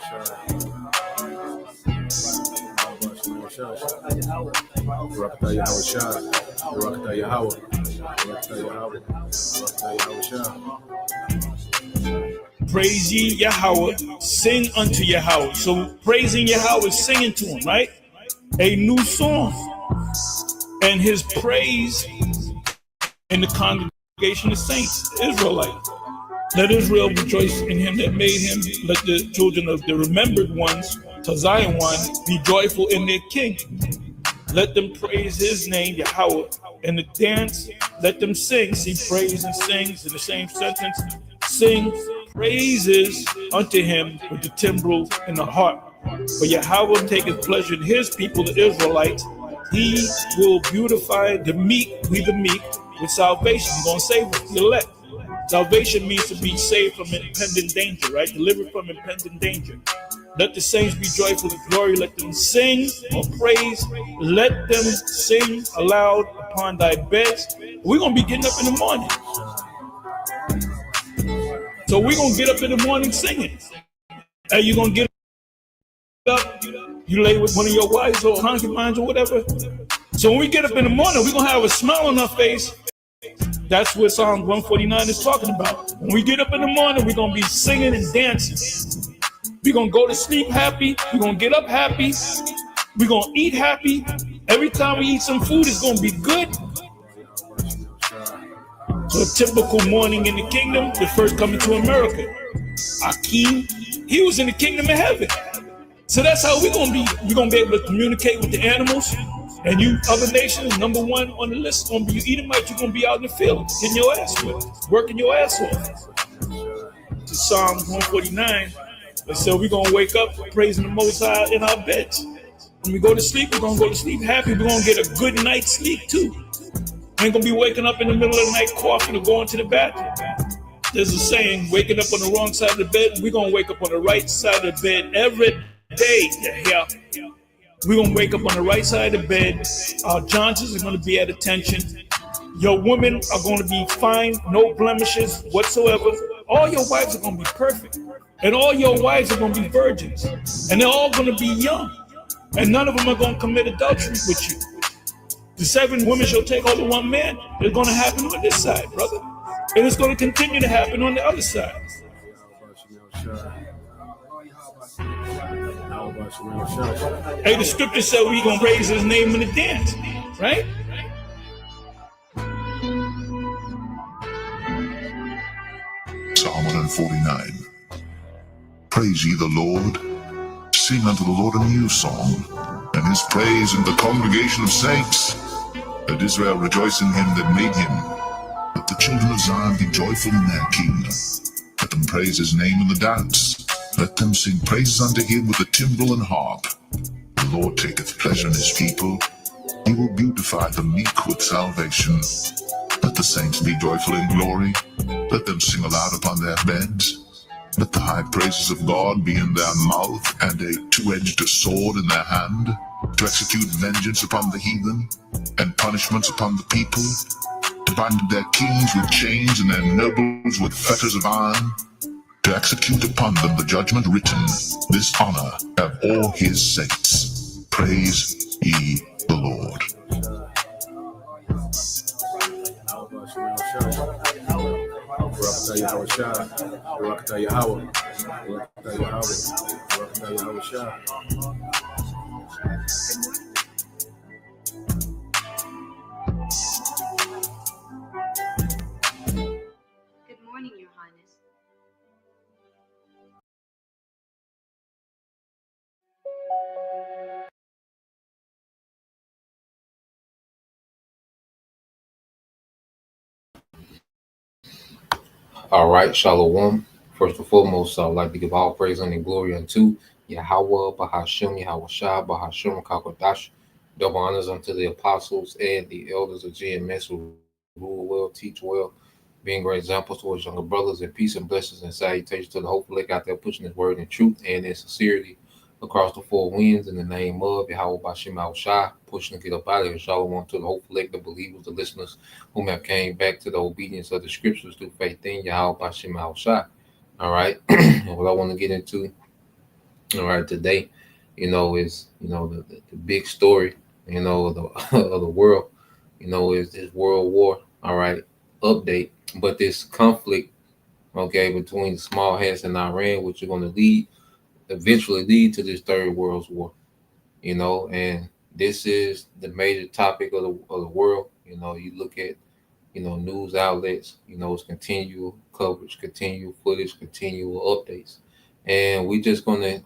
Praise ye Yahweh, sing unto Yahweh. So praising Yahweh is singing to him, right? A new song. And his praise in the congregation of saints, Israelites. Let Israel rejoice in him that made him. Let the children of the remembered ones, to Zion one, be joyful in their king. Let them praise his name, Yahweh. In the dance, let them sing. See, praise and sings in the same sentence. Sing praises unto him with the timbrel and the harp. For Yahweh taketh pleasure in his people, the Israelites. He will beautify the meek, we the meek, with salvation. He's going to save the elect. Salvation means to be saved from impending danger, right? Delivered from impending danger. Let the saints be joyful in glory. Let them sing or praise. Let them sing aloud upon thy beds. We're going to be getting up in the morning. So we're going to get up in the morning singing. And you're going to get up, you lay with one of your wives or concubines or whatever. So when we get up in the morning, we're going to have a smile on our face. That's what Psalm 149 is talking about. When we get up in the morning, we're going to be singing and dancing. We're going to go to sleep happy. We're going to get up happy. We're going to eat happy. Every time we eat some food, it's going to be good. So a typical morning in the kingdom, the first coming to America. Akeem, he was in the kingdom of heaven. So that's how we're going to be. We're going to be able to communicate with the animals. And you other nations, number one on the list is going to be you Edomites. You're going to be out in the field, getting your ass whipped, working your ass off. To Psalm 149, it said we're going to wake up praising the Most High in our beds. When we go to sleep, we're going to go to sleep happy. We're going to get a good night's sleep too. We ain't going to be waking up in the middle of the night coughing or going to the bathroom. There's a saying, waking up on the wrong side of the bed. We're going to wake up on the right side of the bed every day. Yeah. We're going to wake up on the right side of the bed. Our Johnsons are going to be at attention. Your women are going to be fine, no blemishes whatsoever. All your wives are going to be perfect. And all your wives are going to be virgins. And they're all going to be young. And none of them are going to commit adultery with you. The 7 women shall take hold of one man. It's going to happen on this side, brother. And it's going to continue to happen on the other side. Hey, the scripture said we're going to raise his name in the dance, right? Psalm 149. Praise ye the Lord. Sing unto the Lord a new song, and his praise in the congregation of saints. Let Israel rejoice in him that made him. Let the children of Zion be joyful in their king. Let them praise his name in the dance. Let them sing praises unto him with the timbrel and harp. The Lord taketh pleasure in his people. He will beautify the meek with salvation. Let the saints be joyful in glory. Let them sing aloud upon their beds. Let the high praises of God be in their mouth, and a two-edged sword in their hand, to execute vengeance upon the heathen, and punishments upon the people, to bind their kings with chains and their nobles with fetters of iron, to execute upon them the judgment written. This honor have all his saints. Praise ye the Lord. Good morning, Your Highness. All right, Shalom. First and foremost, I would like to give all praise and glory unto Yahweh, Bahashem, Yahweh Shah, Bahashem, Kakodash. Double honors unto the apostles and the elders of GMS who rule well, teach well, being great examples towards younger brothers, and peace and blessings and salutations to the hopeful elect out there pushing his word in truth and in sincerity across the 4 winds in the name of Yahweh Bashem Yahweh Shah, pushing to get up out of here. Shalom to the hopeful elect, the believers, the listeners whom have came back to the obedience of the scriptures through faith in Yahweh Bashem Yahweh Shah. All right. And what I want to get into All right, today, is the big story, of the of the world, is this World War. All right, update. But this conflict, okay, between the small hats and Iran, which are going to eventually lead to this third world war. And this is the major topic of the world. You look at news outlets, it's continual coverage, continual footage, continual updates. And we're just gonna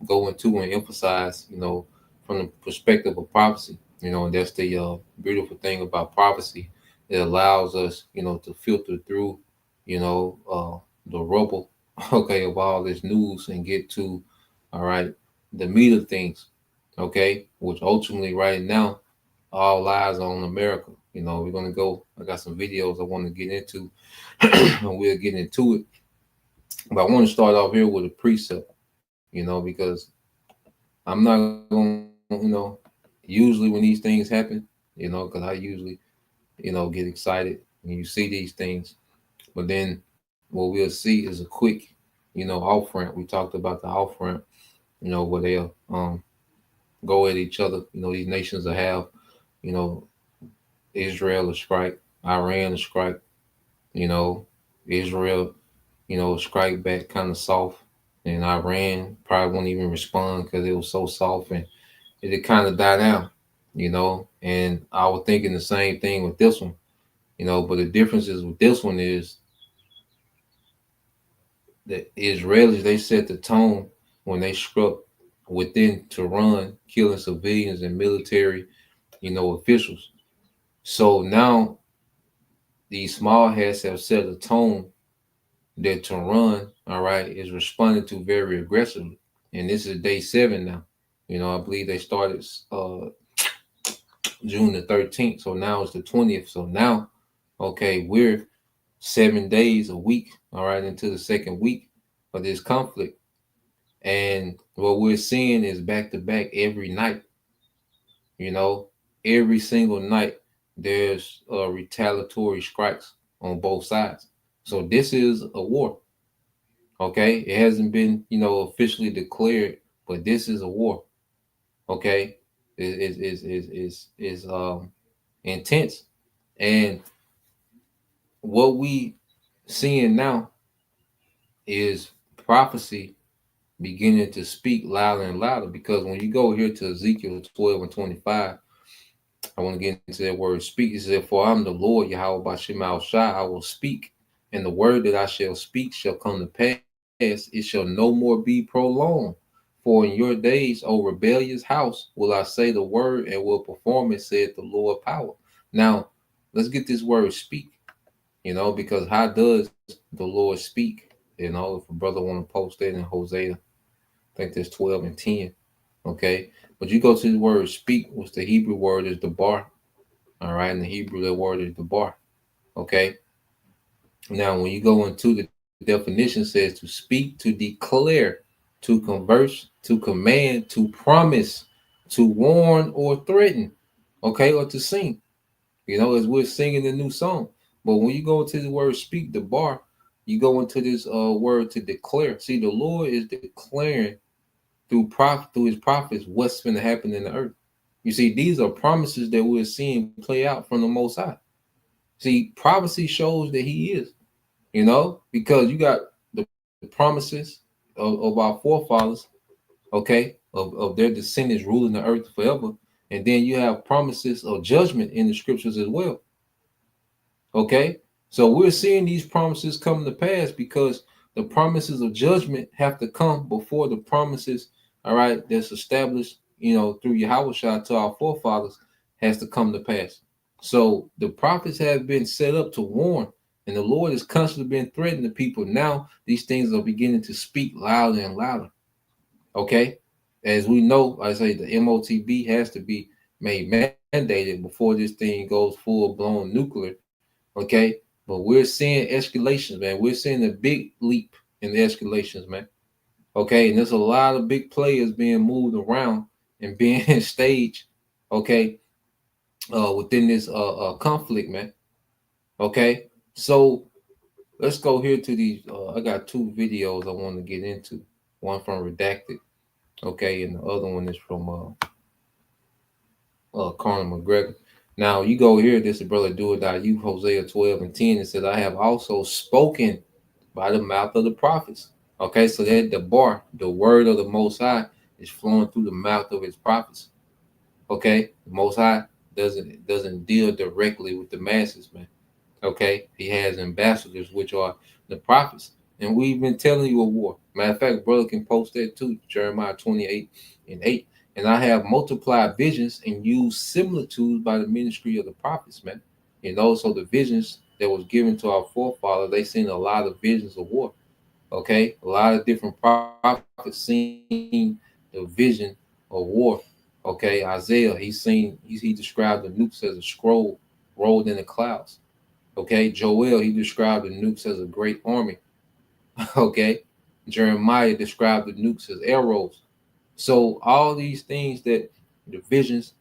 go into and emphasize, from the perspective of prophecy, and that's the beautiful thing about prophecy. It allows us, to filter through, the rubble, okay, of all this news and get to, all right, the meat of things, okay, which ultimately right now all eyes on America. We're gonna go. I got some videos I want to get into, and we'll get into it. But I want to start off here with a precept, because I'm not gonna, usually when these things happen, because I usually, get excited when you see these things. But then what we'll see is a quick, off ramp. We talked about the off ramp, where they'll go at each other. These nations will have, you know, Israel will strike, Iran will strike, you know, Israel, strike back kind of soft, and Iran probably won't even respond because it was so soft, and it kind of died down, And I was thinking the same thing with this one, but the difference is with this one is the Israelis, they set the tone when they struck within Tehran, killing civilians and military, officials. So now these small hats have set a tone that Tehran, all right, is responding to very aggressively. And this is day 7 now. I believe they started June the 13th. So now it's the 20th. So now, okay, we're 7 days a week, all right, into the second week of this conflict. And what we're seeing is back to back every night, you know, every single night there's retaliatory strikes on both sides. So this is a war. Okay, it hasn't been officially declared, but this is a war. Okay, is intense, and what we seeing now is prophecy beginning to speak louder and louder. Because when you go here to Ezekiel 12:25, I want to get into that word speak. It says, "For I'm the Lord Yahweh Bashim Al Shai, I will speak, and the word that I shall speak shall come to pass. It shall no more be prolonged. For in your days, O rebellious house, will I say the word and will perform it, said the Lord power." Now, let's get this word speak, because how does the Lord speak? If a brother want to post that in Hosea, I think there's 12 and 10. Okay. But you go to the word speak, which the Hebrew word is the bar. All right. In the Hebrew, that word is the bar. Okay. Now, when you go into the definition, says to speak, to declare, to converse, to command, to promise, to warn or threaten, okay, or to sing, as we're singing the new song. But when you go into the word speak, the bar, you go into this word to declare. See, the Lord is declaring through his prophets what's going to happen in the earth. You see, these are promises that we're seeing play out from the Most High. See, prophecy shows that He is, because you got the promises of our forefathers, okay, of their descendants ruling the earth forever. And then you have promises of judgment in the scriptures as well. Okay, so we're seeing these promises come to pass because the promises of judgment have to come before the promises, all right, that's established, through Yahweh Shah to our forefathers has to come to pass. So the prophets have been set up to warn, and the Lord has constantly been threatening the people. Now these things are beginning to speak louder and louder. Okay, as we know, I say the MOTB has to be made mandated before this thing goes full blown nuclear. Okay, but we're seeing escalations, man. We're seeing a big leap in the escalations, man. Okay, and there's a lot of big players being moved around and being staged. Okay, within this conflict, man. Okay, so let's go here to these. I got two videos I want to get into. One from Redacted, Okay, and the other one is from Conor McGregor. Now you go here, this is brother do it die you, Hosea 12 and 10. It says, I have also spoken by the mouth of the prophets. Okay, so that the bar, the word of the Most High, is flowing through the mouth of his prophets. Okay, the Most High doesn't deal directly with the masses, man. Okay, he has ambassadors, which are the prophets, and we've been telling you a war. Matter of fact, brother can post that too, Jeremiah 28 and 8. And I have multiplied visions and used similitudes by the ministry of the prophets, man. And also the visions that was given to our forefathers, they seen a lot of visions of war. Okay, a lot of different prophets seen the vision of war. Okay, Isaiah, he described the nukes as a scroll rolled in the clouds. Okay, Joel, he described the nukes as a great army. Okay, Jeremiah described the nukes as arrows. So all these things that the visions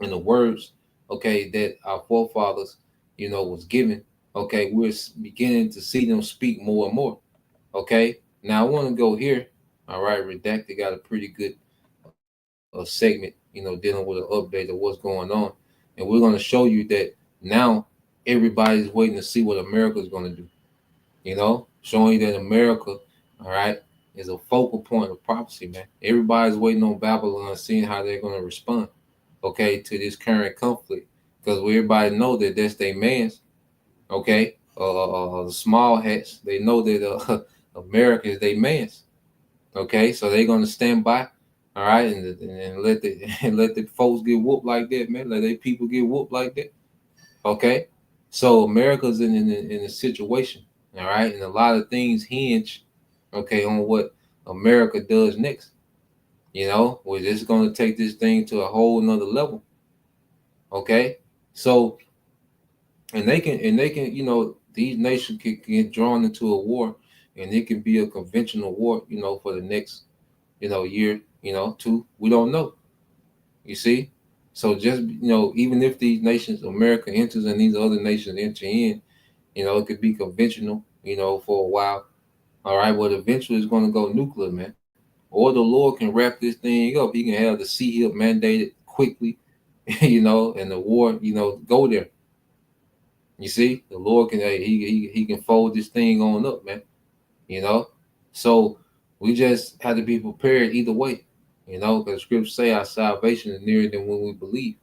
and the words, okay, that our forefathers, was given. Okay, we're beginning to see them speak more and more. Okay, now I want to go here. All right, Redacted got a pretty good segment, dealing with an update of what's going on, and we're going to show you that now everybody's waiting to see what America's going to do. Showing you that America, all right, is a focal point of prophecy, man. Everybody's waiting on Babylon, seeing how they're going to respond, okay, to this current conflict, because we everybody know that that's their man's, okay. The small hats, they know that America is their man's, okay. So they're going to stand by, all right, and let the and let the folks get whooped like that, man. Let their people get whooped like that. Okay, so America's in a situation, all right, and a lot of things hinge, okay, on what America does next. We're just going to take this thing to a whole nother level. Okay, so and they can these nations can get drawn into a war, and it can be a conventional war, for the next year, two. We don't know. You see, so just even if these nations, America enters and these other nations enter in. It could be conventional, for a while. All right, but eventually it's going to go nuclear, man. Or the Lord can wrap this thing up. He can have the CHIP mandated quickly, and the war, go there. You see, the Lord can he can fold this thing on up, man. You know, so we just have to be prepared either way. Because scriptures say our salvation is nearer than when we believe.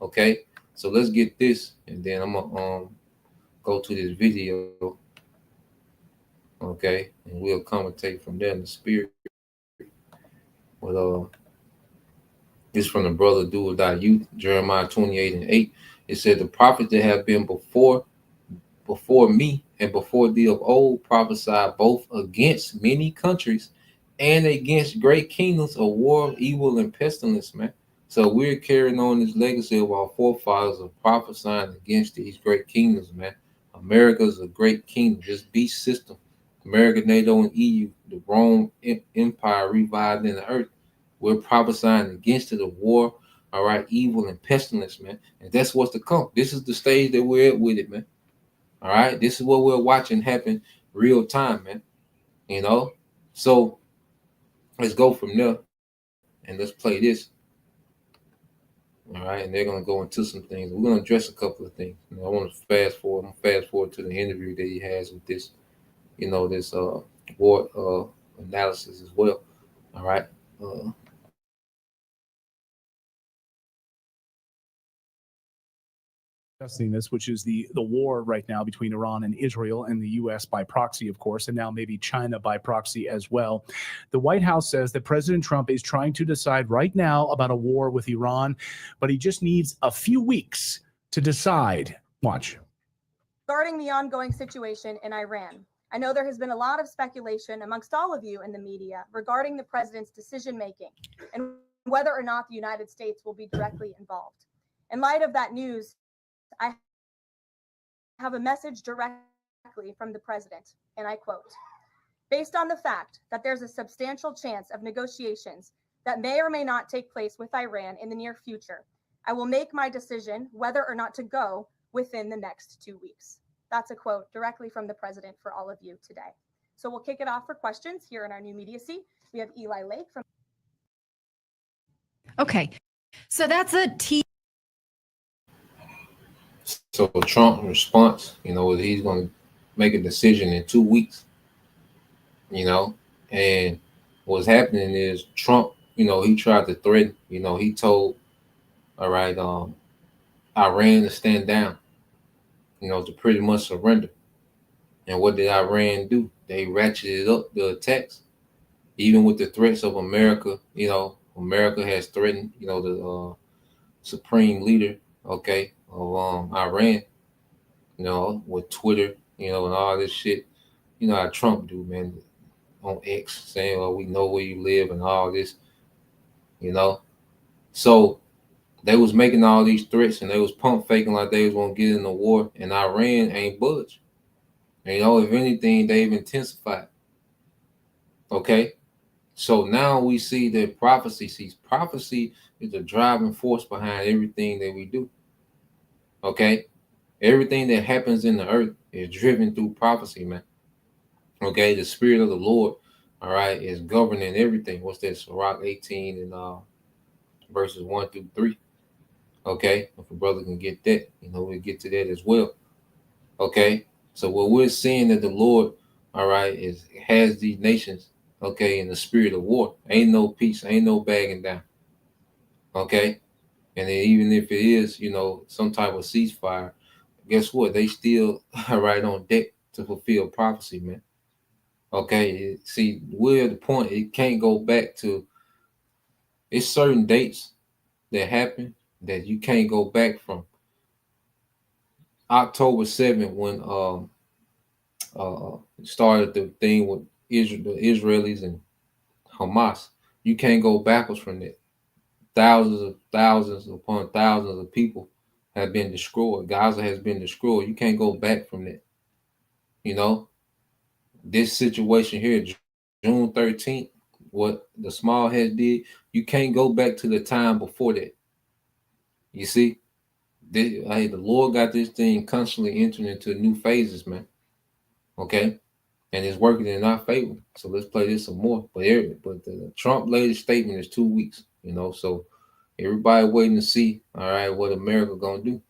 Okay, so let's get this, and then I'm gonna go to this video. Okay, and we'll commentate from there in the spirit. But it's from the brother Do or Die Youth, Jeremiah 28 and 8. It said, the prophets that have been before me and before thee of old prophesied both against many countries and against great kingdoms of war, evil, and pestilence, man. So we're carrying on this legacy of our forefathers of prophesying against these great kingdoms, man. America is a great kingdom, this beast system. America, NATO, and EU, the Rome Empire revived in the earth. We're prophesying against it of war, all right, evil and pestilence, man. And that's what's to come. This is the stage that we're at with it, man. All right, this is what we're watching happen real time, man. So let's go from there and let's play this. All right, and they're gonna go into some things. We're gonna address a couple of things. I want to fast forward. I'm gonna fast forward to the interview that he has with this, this war analysis as well. All right. Discussing this, which is the war right now between Iran and Israel and the U.S. by proxy, of course, and now maybe China by proxy as well. The White House says that President Trump is trying to decide right now about a war with Iran, but he just needs a few weeks to decide. Watch. Regarding the ongoing situation in Iran, I know there has been a lot of speculation amongst all of you in the media regarding the president's decision making and whether or not the United States will be directly involved. In light of that news, I have a message directly from the president, and I quote, based on the fact that there's a substantial chance of negotiations that may or may not take place with Iran in the near future, I will make my decision whether or not to go within the next 2 weeks. That's a quote directly from the president for all of you today. So we'll kick it off for questions here in our new media seat. We have Eli Lake from Okay. So that's a So Trump's response, he's going to make a decision in 2 weeks, and what's happening is Trump, he tried to threaten, he told, all right, Iran to stand down, to pretty much surrender. And what did Iran do? They ratcheted up the attacks, even with the threats of America. America has threatened, the supreme leader, okay, of Iran, with Twitter, and all this shit. You know how Trump do, man, on X, saying, "Oh, we know where you live," and all this, you know. So they was making all these threats, and they was pump faking like they was gonna get in the war, and Iran ain't budge. And, if anything, they've intensified. Okay, so now we see that prophecy is the driving force behind everything that we do. Okay, everything that happens in the earth is driven through prophecy, man. Okay, the spirit of the Lord, all right, is governing everything. What's that? Sirach 18 and verses 1 through 3. Okay, if a brother can get that, we'll get to that as well. Okay, so what we're seeing that the Lord, all right, has these nations, okay, in the spirit of war. Ain't no peace, ain't no bagging down. Okay, and then even if it is, some type of ceasefire, guess what? They still are right on deck to fulfill prophecy, man. Okay, see, we're at the point it can't go back to. It's certain dates that happen that you can't go back from. October 7th, when started the thing with Israel, the Israelis and Hamas. You can't go backwards from that. Thousands upon thousands of people have been destroyed. Gaza has been destroyed. You can't go back from that. This situation here, June 13th, what the small head did, you can't go back to the time before that. You see, the Lord got this thing constantly entering into new phases, man. Okay, and it's working in our favor. So let's play this some more. But the Trump latest statement is 2 weeks. So everybody waiting to see, all right, what America gonna do.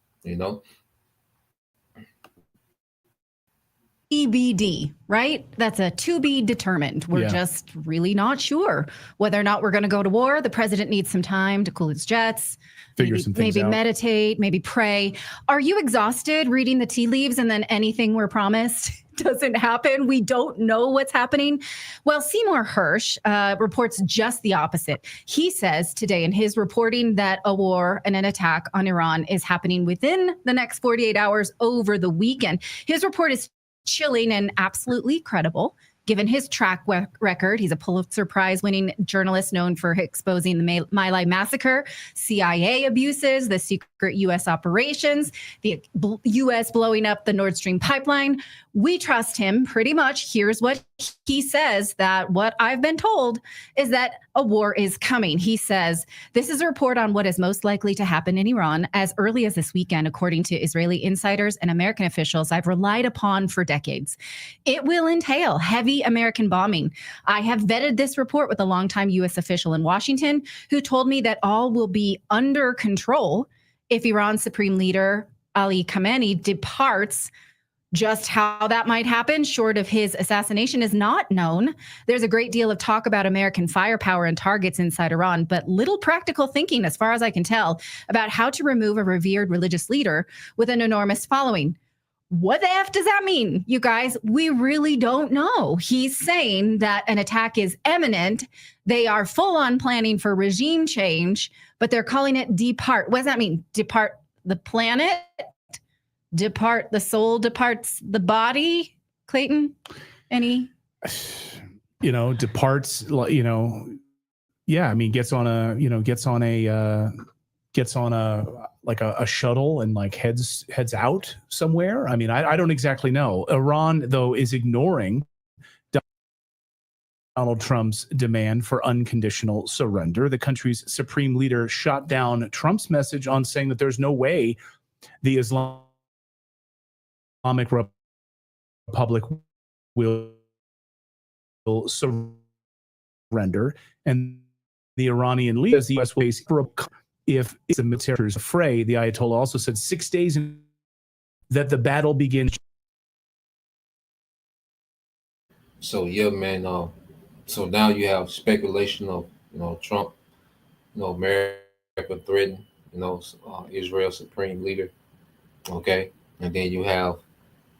TBD, right? That's a to be determined. We're just really not sure whether or not we're going to go to war. The president needs some time to cool his jets, maybe meditate, maybe pray. Are you exhausted reading the tea leaves and then anything we're promised doesn't happen? We don't know what's happening. Well, Seymour Hersh reports just the opposite. He says today in his reporting that a war and an attack on Iran is happening within the next 48 hours over the weekend. His report is chilling and absolutely credible. Given his track record, he's a Pulitzer Prize-winning journalist known for exposing the My Lai massacre, CIA abuses, the secret U.S. operations, the U.S. blowing up the Nord Stream pipeline. We trust him pretty much. Here's what he says, that what I've been told is that a war is coming. He says, this is a report on what is most likely to happen in Iran as early as this weekend, according to Israeli insiders and American officials I've relied upon for decades. It will entail heavy American bombing. I have vetted this report with a longtime U.S. official in Washington who told me that all will be under control if Iran's supreme leader, Ali Khamenei, departs. Just how that might happen, short of his assassination, is not known. There's a great deal of talk about American firepower and targets inside Iran, but little practical thinking, as far as I can tell, about how to remove a revered religious leader with an enormous following. What the F does that mean, you guys? We really don't know. He's saying that an attack is imminent. They are full on planning for regime change, but they're calling it depart. What does that mean? Depart the planet? Depart the soul, departs the body? Clayton, any? Departs, yeah, I mean, gets on a like a shuttle and like heads out somewhere. I mean, I don't exactly know. Iran, though, is ignoring Donald Trump's demand for unconditional surrender. The country's supreme leader shot down Trump's message on saying that there's no way the Islamic Republic will surrender, and the Iranian leader says the U.S. will face if it's a military fray. The Ayatollah also said 6 days that the battle begins. So yeah, man. So now you have speculation of Trump, America threatened, Israel supreme leader. Okay, and then you have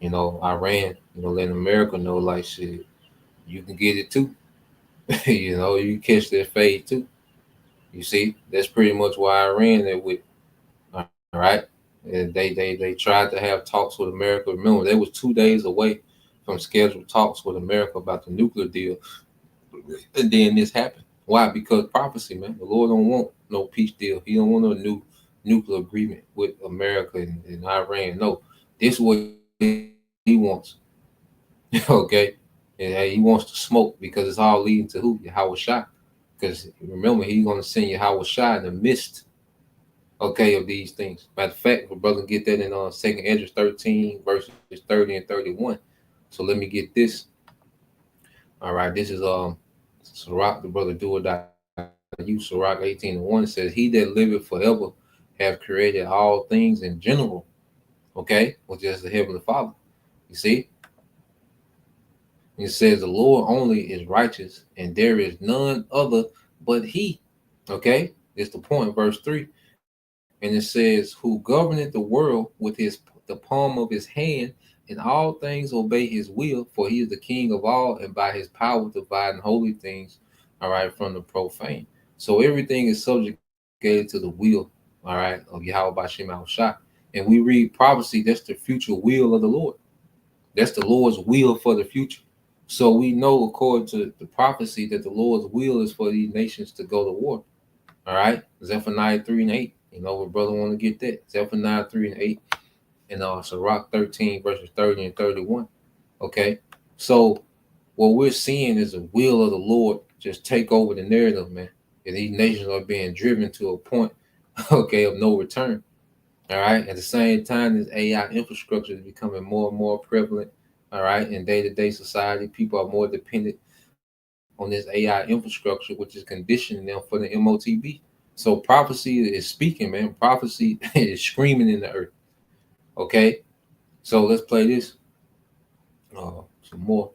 Iran, letting America know like shit, you can get it too. You catch their fade too. You see, that's pretty much why Iran there with. All right. And they tried to have talks with America. Remember, they was 2 days away from scheduled talks with America about the nuclear deal. And then this happened. Why? Because prophecy, man. The Lord don't want no peace deal. He don't want no new nuclear agreement with America and Iran. No, this is what he wants. Okay. And he wants to smoke because it's all leading to who? Yahweh Shai. Because remember, he's going to send Yahweh Shai in the midst, okay, of these things. Matter of fact, my brother get that in 2nd Ezra 13 verses 30 and 31. So let me get this. All right, this is Sirach, the brother do or die. You Sirach 18:1 says, "He that liveth forever have created all things in general." Okay, which is the Heavenly Father. You see, it says the Lord only is righteous, and there is none other but He. Okay, it's the point, verse 3. And it says, "Who governeth the world with the palm of his hand, and all things obey his will, for he is the king of all, and by his power dividing holy things, all right, from the profane." So everything is subjugated to the will, all right, of Yahweh B'Shem Al-Shai. And we read prophecy, that's the future will of the Lord. That's the Lord's will for the future. So we know, according to the prophecy, that the Lord's will is for these nations to go to war. All right, Zephaniah 3:8. What brother want to get that? Zephaniah 3:8 and Sirach 13 verses 30 and 31. Okay, so what we're seeing is the will of the Lord just take over the narrative, man. And these nations are being driven to a point, okay, of no return. All right. At the same time, this AI infrastructure is becoming more and more prevalent. All right. In day-to-day society, people are more dependent on this AI infrastructure, which is conditioning them for the MOTB. So prophecy is speaking, man. Prophecy is screaming in the earth. Okay. So let's play this. Some more.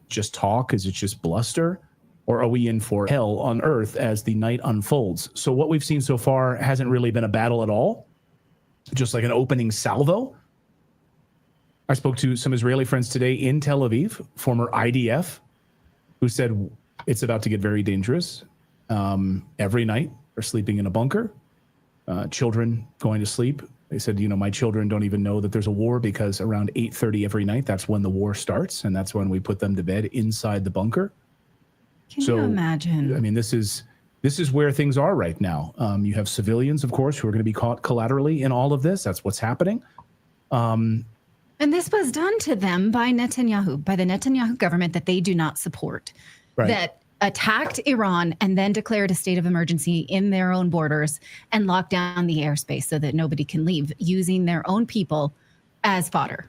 Just talk? Is it just bluster? Or are we in for hell on earth as the night unfolds? So what we've seen so far hasn't really been a battle at all. Just like an opening salvo. I spoke to some Israeli friends today in Tel Aviv, former IDF, who said it's about to get very dangerous. Every night they're sleeping in a bunker. Children going to sleep. They said, my children don't even know that there's a war because around 8:30 every night, that's when the war starts. And that's when we put them to bed inside the bunker. Can you imagine? I mean, this is where things are right now. You have civilians, of course, who are going to be caught collaterally in all of this. That's what's happening. And this was done to them by Netanyahu, by the Netanyahu government that they do not support, that attacked Iran and then declared a state of emergency in their own borders and locked down the airspace so that nobody can leave, using their own people as fodder.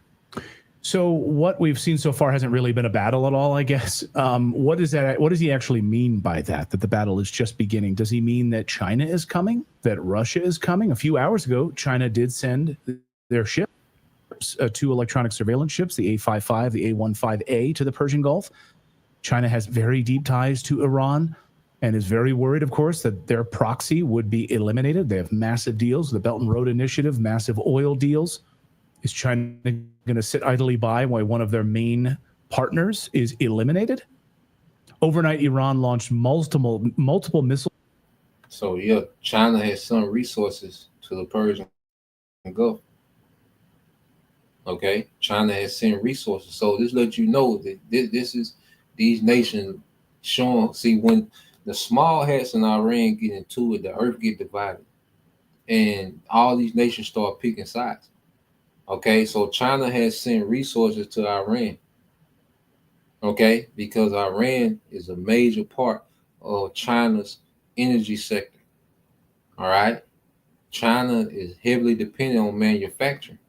So what we've seen so far hasn't really been a battle at all, I guess. What is that? What does he actually mean by that the battle is just beginning? Does he mean that China is coming, that Russia is coming? A few hours ago, China did send their ships, 2 electronic surveillance ships, the A-55, the A-15A, to the Persian Gulf. China has very deep ties to Iran and is very worried, of course, that their proxy would be eliminated. They have massive deals, the Belt and Road Initiative, massive oil deals. Is China going to sit idly by while one of their main partners is eliminated? Overnight, Iran launched multiple missiles. So, yeah, China has some resources to the Persian Gulf. Okay, China has sent resources. So this lets you know that this is these nations showing. See, when the small hats in Iran get into it, the earth get divided, and all these nations start picking sides. Okay, so China has sent resources to Iran. Okay, because Iran is a major part of China's energy sector. All right, China is heavily dependent on manufacturing,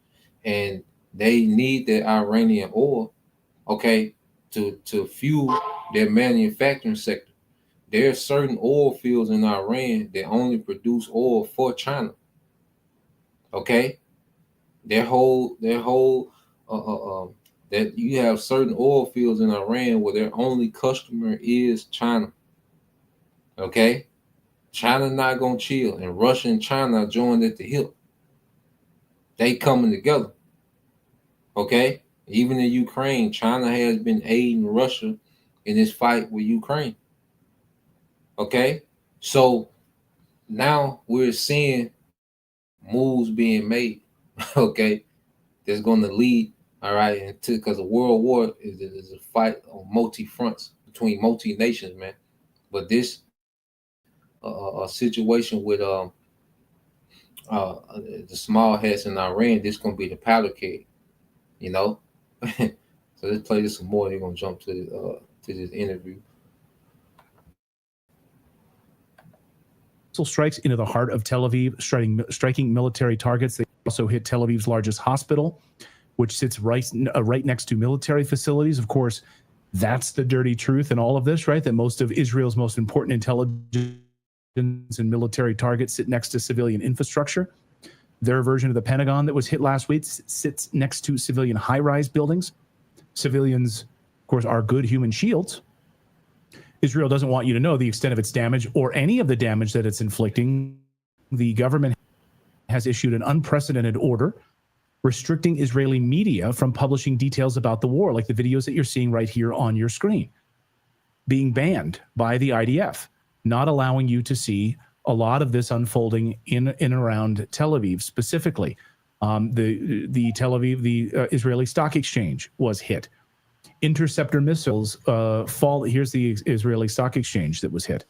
and they need the Iranian oil, okay, to fuel their manufacturing sector. There are certain oil fields in Iran that only produce oil for China. Okay, their whole that you have certain oil fields in Iran where their only customer is China. Okay, China not gonna chill, and Russia and China are joined at the hip. They coming together. Okay, even in Ukraine, China has been aiding Russia in this fight with Ukraine. Okay, so now we're seeing moves being made. Okay, that's going to lead, all right, into, because a world war is a fight on multi fronts between multi nations, man. But this a situation with the small hats in Iran, this gonna be the powder keg, you know. So let's play this some more. They're gonna jump to this interview. Missile strikes into the heart of Tel Aviv, striking military targets. They also hit Tel Aviv's largest hospital, which sits right next to military facilities. Of course, that's the dirty truth in all of this, right? That most of Israel's most important intelligence and military targets sit next to civilian infrastructure. Their version of the Pentagon that was hit last week sits next to civilian high-rise buildings. Civilians, of course, are good human shields. Israel doesn't want you to know the extent of its damage or any of the damage that it's inflicting. The government has issued an unprecedented order restricting Israeli media from publishing details about the war, like the videos that you're seeing right here on your screen, being banned by the IDF, not allowing you to see a lot of this unfolding in and around Tel Aviv specifically. The Tel Aviv, the Israeli Stock Exchange was hit. Interceptor missiles fall. Here's the Israeli Stock Exchange that was hit.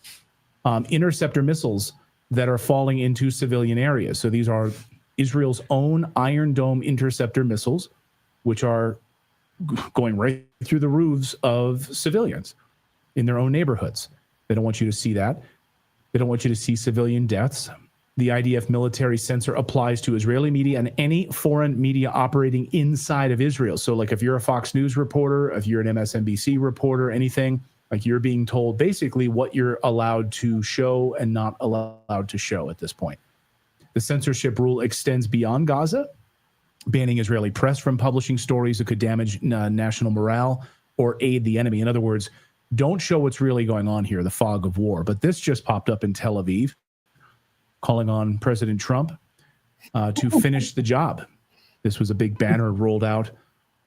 Interceptor missiles that are falling into civilian areas. So these are Israel's own Iron Dome interceptor missiles, which are going right through the roofs of civilians in their own neighborhoods. They don't want you to see that. They don't want you to see civilian deaths. The IDF military censor applies to Israeli media and any foreign media operating inside of Israel. So like if you're a Fox News reporter, if you're an MSNBC reporter, anything, like you're being told basically what you're allowed to show and not allowed to show at this point. The censorship rule extends beyond Gaza, banning Israeli press from publishing stories that could damage national morale or aid the enemy. In other words, don't show what's really going on here, the fog of war. But this just popped up in Tel Aviv, calling on President Trump to finish the job. This was a big banner rolled out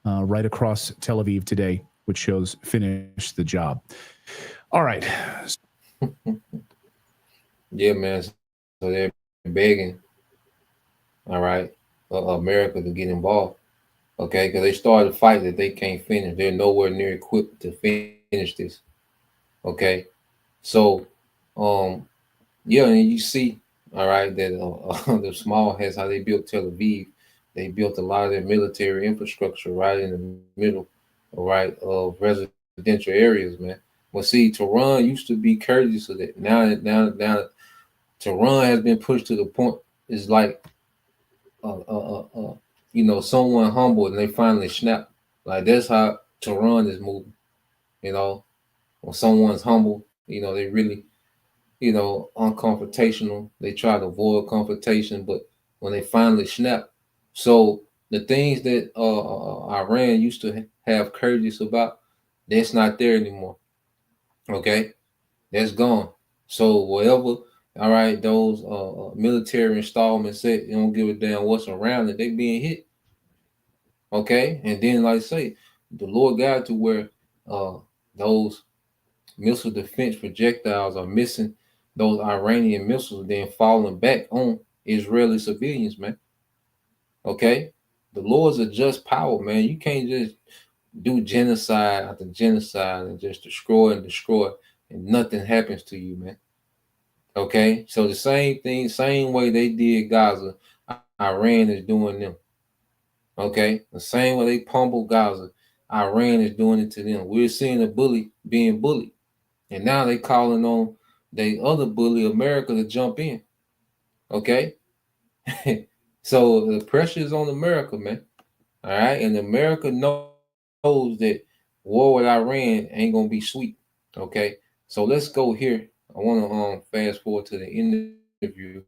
right across Tel Aviv today, which shows finish the job. All right. Yeah, man. So they're begging, all right, America to get involved, okay? Because they started a fight that they can't finish. They're nowhere near equipped to finish this, okay? So, yeah, and you see, all right, that the small hats, how they built Tel Aviv, they built a lot of their military infrastructure right in the middle, all right, of residential areas, man. Well, see, Tehran used to be courteous of that. Now, Tehran has been pushed to the point. It's like, someone humbled and they finally snap. Like that's how Tehran is moving. You know, when someone's humble, they really, unconfrontational. They try to avoid confrontation, but when they finally snap, so the things that Iran used to have courteous about, that's not there anymore. Okay, that's gone. So whatever, all right, those military installments said, you don't give a damn what's around it, they being hit. Okay, and then like I say, the Lord got to where those missile defense projectiles are missing those Iranian missiles, then falling back on Israeli civilians, man. Okay, the Lord's a just power, man. You can't just do genocide after genocide and just destroy and nothing happens to you, man. Okay, so the same thing, same way they did Gaza, Iran is doing them. Okay, the same way they pummeled Gaza, Iran is doing it to them. We're seeing a bully being bullied, and now they calling on the other bully, America, to jump in. Okay, so the pressure is on America, man. All right, and America knows that war with Iran ain't gonna be sweet. Okay, so let's go here. I want to fast forward to the interview,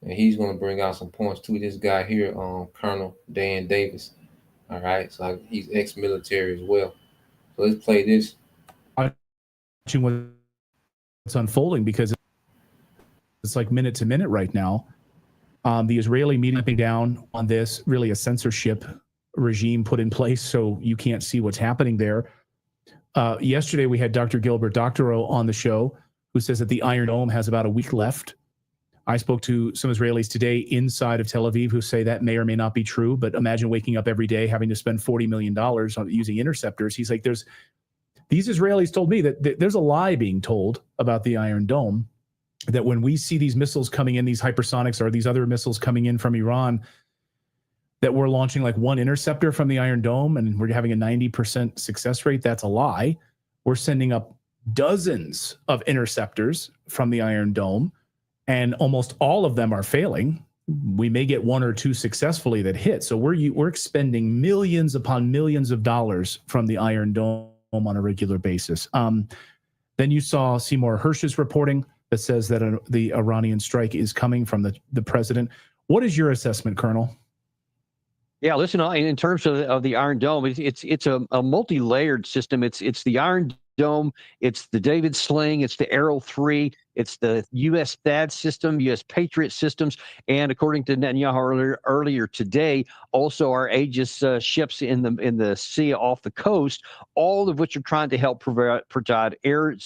and he's gonna bring out some points too. This guy here, Colonel Dan Davis. All right, so he's ex-military as well. So let's play this. Watching what's unfolding, because it's like minute to minute right now. The Israeli media clamping down on this, really a censorship regime put in place, so you can't see what's happening there. Yesterday, we had Dr. Gilbert Doctorow on the show, who says that the Iron Dome has about a week left. I spoke to some Israelis today inside of Tel Aviv who say that may or may not be true, but imagine waking up every day having to spend $40 million on using interceptors. He's like, these Israelis told me that there's a lie being told about the Iron Dome, that when we see these missiles coming in, these hypersonics or these other missiles coming in from Iran, that we're launching like one interceptor from the Iron Dome and we're having a 90% success rate. That's a lie. We're sending up dozens of interceptors from the Iron Dome, and almost all of them are failing. We may get one or two successfully that hit. So we're expending millions upon millions of dollars from the Iron Dome on a regular basis. Then you saw Seymour Hersh's reporting that says that the Iranian strike is coming from the president. What is your assessment, Colonel? Yeah, listen, in terms of the Iron Dome, it's a multi-layered system. It's the Iron Dome, it's the David Sling, it's the Arrow 3, it's the U.S. THAAD system, U.S. Patriot systems, and according to Netanyahu earlier today, also our Aegis ships in the sea off the coast, all of which are trying to help provide air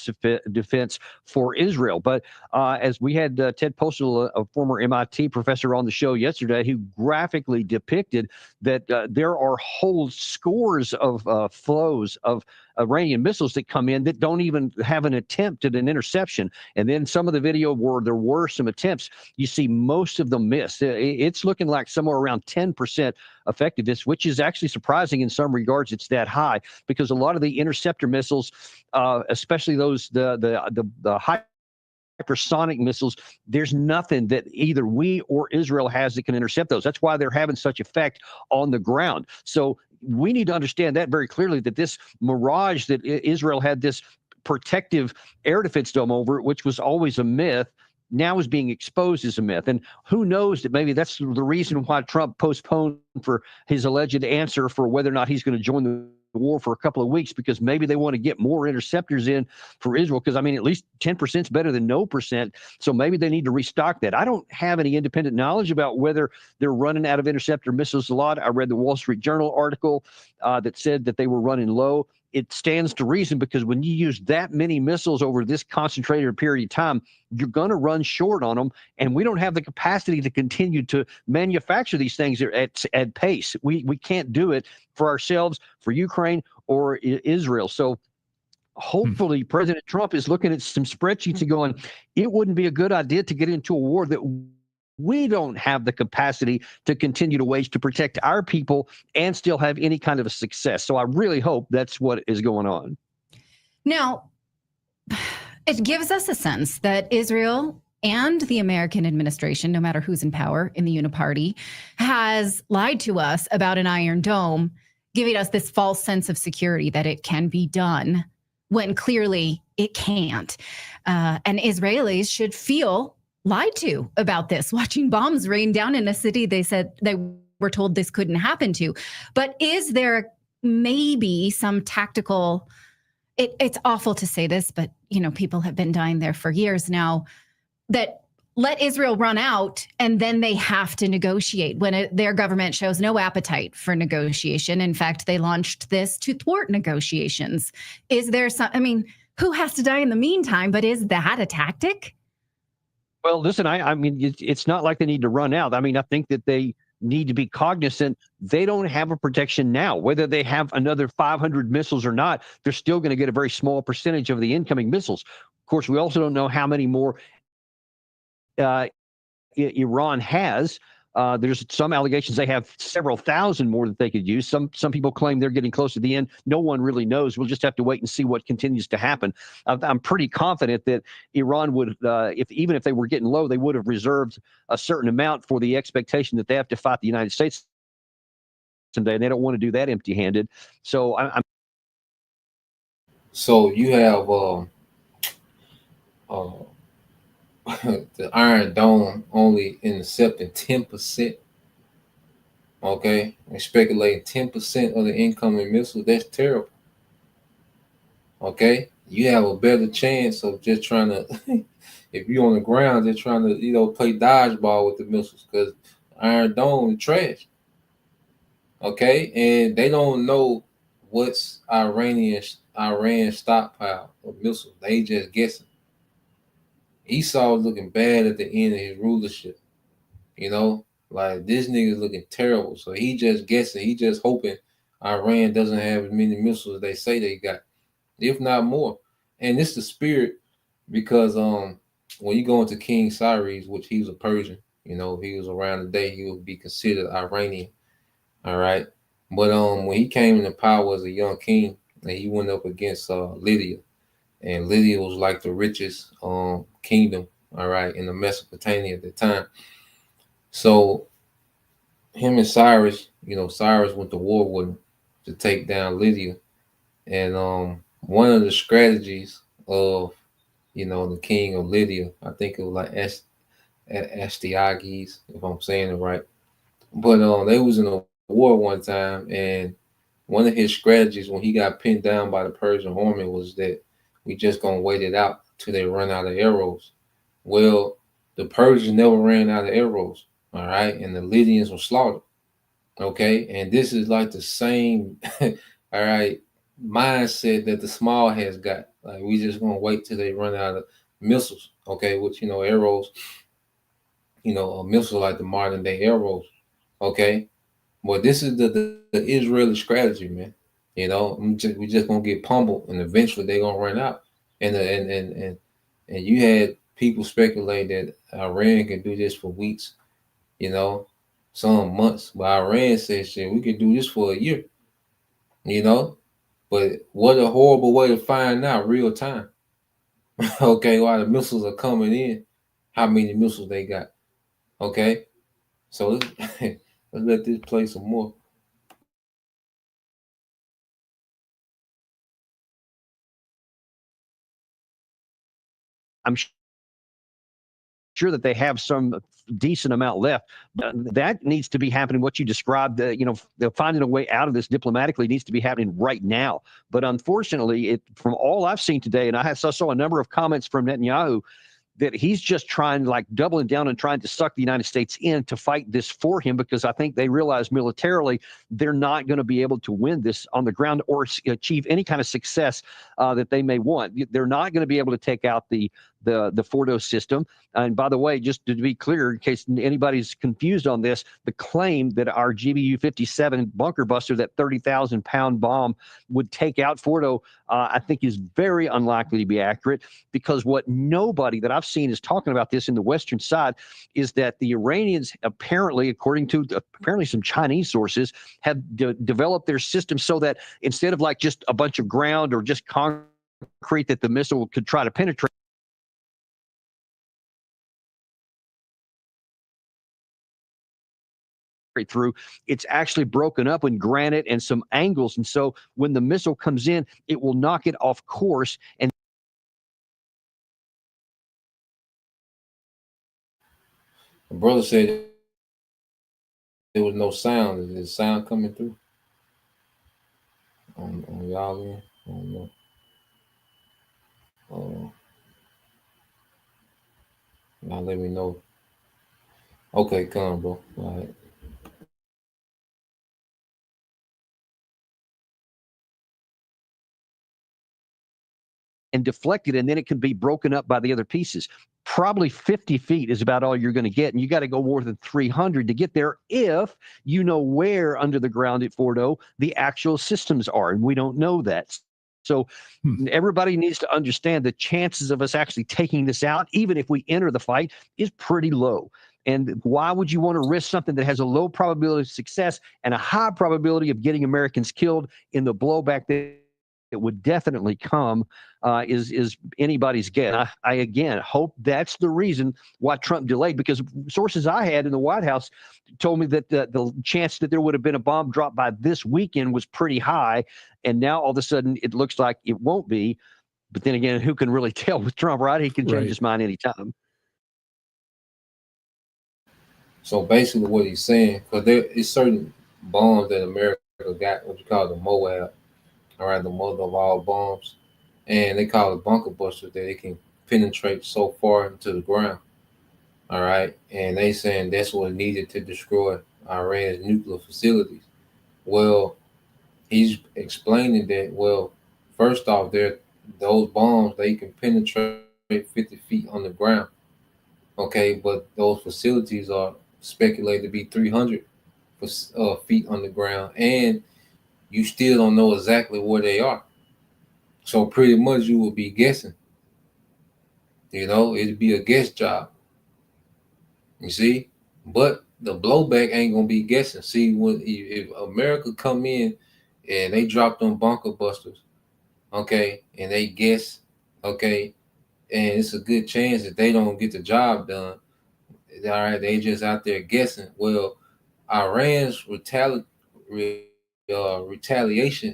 defense for Israel. But as we had Ted Postal, a former MIT professor, on the show yesterday, who graphically depicted that there are whole scores of flows of Iranian missiles that come in that don't even have an attempt at an interception. And then some of the video where there were some attempts, you see most of them miss. It's looking like somewhere around 10% effectiveness, which is actually surprising in some regards. It's that high because a lot of the interceptor missiles, especially those the hypersonic missiles, there's nothing that either we or Israel has that can intercept those. That's why they're having such effect on the ground. So we need to understand that very clearly, that this mirage that Israel had this protective air defense dome over it, which was always a myth, now is being exposed as a myth. And who knows that maybe that's the reason why Trump postponed for his alleged answer for whether or not he's going to join the war for a couple of weeks, because maybe they want to get more interceptors in for Israel, because I mean, at least 10% is better than no percent. So maybe they need to restock that. I don't have any independent knowledge about whether they're running out of interceptor missiles a lot. I read the Wall Street Journal article that said that they were running low. It stands to reason, because when you use that many missiles over this concentrated period of time, you're going to run short on them. And we don't have the capacity to continue to manufacture these things at pace. We can't do it for ourselves, for Ukraine, or Israel. So hopefully President Trump is looking at some spreadsheets and going, it wouldn't be a good idea to get into a war that we don't have the capacity to continue to wage to protect our people and still have any kind of a success. So I really hope that's what is going on. Now, it gives us a sense that Israel and the American administration, no matter who's in power in the Uniparty, has lied to us about an Iron Dome, giving us this false sense of security that it can be done when clearly it can't. And Israelis should feel lied to about this, watching bombs rain down in a city they said they were told this couldn't happen to. But is there maybe some tactical, it's awful to say this, but people have been dying there for years now, that let Israel run out and then they have to negotiate when their government shows no appetite for negotiation. In fact, they launched this to thwart negotiations. Is there who has to die in the meantime, but is that a tactic? Well, listen, I mean, it's not like they need to run out. I mean, I think that they need to be cognizant they don't have a protection now. Whether they have another 500 missiles or not, they're still going to get a very small percentage of the incoming missiles. Of course, we also don't know how many more Iran has. There's some allegations they have several thousand more that they could use. Some people claim they're getting close to the end. No one really knows. We'll just have to wait and see what continues to happen. I'm pretty confident that Iran would, even if they were getting low, they would have reserved a certain amount for the expectation that they have to fight the United States someday, and they don't want to do that empty-handed. So So you have the Iron Dome only intercepting 10%. Okay, and speculating 10% of the incoming missiles. That's terrible. Okay, you have a better chance of just trying to, if you're on the ground, just trying to play dodgeball with the missiles, because Iron Dome is trash. Okay, and they don't know what's Iran stockpile of missiles. They just guessing. Esau was looking bad at the end of his rulership. Like this nigga's looking terrible. So he just guessing. He just hoping Iran doesn't have as many missiles as they say they got, if not more. And it's the spirit, because when you go into King Cyrus, which he was a Persian, he was around the day he would be considered Iranian. All right. But when he came into power as a young king, and he went up against Lydia, and Lydia was like the richest kingdom, all right, in the Mesopotamia at the time. So him and Cyrus, Cyrus went to war with him to take down Lydia. And one of the strategies of, the king of Lydia, I think it was like Astyages, if I'm saying it right. But they was in a war one time, and one of his strategies when he got pinned down by the Persian army was that we just gonna wait it out till they run out of arrows. Well, the Persians never ran out of arrows, all right, and the Lydians were slaughtered. Okay, and this is like the same, all right, mindset that the small has got. Like we just gonna wait till they run out of missiles. Okay, which arrows, a missile like the modern day arrows. Okay, well, this is the Israeli strategy, man. We just gonna get pummeled, and eventually they gonna run out. And you had people speculate that Iran can do this for weeks, some months. But Iran says, shit, we could do this for a year, But what a horrible way to find out real time. Okay, while the missiles are coming in, how many missiles they got. Okay, so let's, let's let this play some more. I'm sure that they have some decent amount left. That needs to be happening. What you described, they're finding a way out of this diplomatically needs to be happening right now. But unfortunately, from all I've seen today, and I saw a number of comments from Netanyahu, that he's just trying, like, doubling down and trying to suck the United States in to fight this for him, because I think they realize militarily they're not going to be able to win this on the ground or achieve any kind of success that they may want. They're not going to be able to take out the Fordo system. And by the way, just to be clear, in case anybody's confused on this, the claim that our GBU-57 bunker buster, that 30,000-pound bomb, would take out Fordo, I think is very unlikely to be accurate, because what nobody that I've seen is talking about this in the Western side is that the Iranians apparently, according to apparently some Chinese sources, have developed their system so that instead of like just a bunch of ground or just concrete that the missile could try to penetrate through, it's actually broken up in granite and some angles. And so when the missile comes in, it will knock it off course. And the brother said there was no sound. Is there sound coming through on y'all end? I don't know. Now let me know. Okay, come, bro. All right. and deflected, and then it can be broken up by the other pieces. Probably 50 feet is about all you're going to get, and you got to go more than 300 to get there if you know where under the ground at Fordo the actual systems are, and we don't know that. So everybody needs to understand the chances of us actually taking this out, even if we enter the fight, is pretty low. And why would you want to risk something that has a low probability of success and a high probability of getting Americans killed in the blowback that it would definitely come is anybody's guess. I again hope that's the reason why Trump delayed, because sources I had in the White House told me that the chance that there would have been a bomb dropped by this weekend was pretty high, and now all of a sudden it looks like it won't be. But then again, who can really tell with Trump, right? He can change his mind anytime. So basically, what he's saying, because there is certain bombs that America got, what you call the Moab, all right, the mother of all bombs, and they call it bunker busters, that it can penetrate so far into the ground, all right, and they saying that's what needed to destroy Iran's nuclear facilities. Well, he's explaining that, well, first off, those bombs, they can penetrate 50 feet on the ground, okay, but those facilities are speculated to be 300 feet on the ground, and you still don't know exactly where they are. So pretty much you will be guessing. It'd be a guess job. You see? But the blowback ain't gonna be guessing. See, if America come in and they drop them bunker busters, okay, and they guess, okay, and it's a good chance that they don't get the job done. All right, they just out there guessing. Well, Iran's retaliation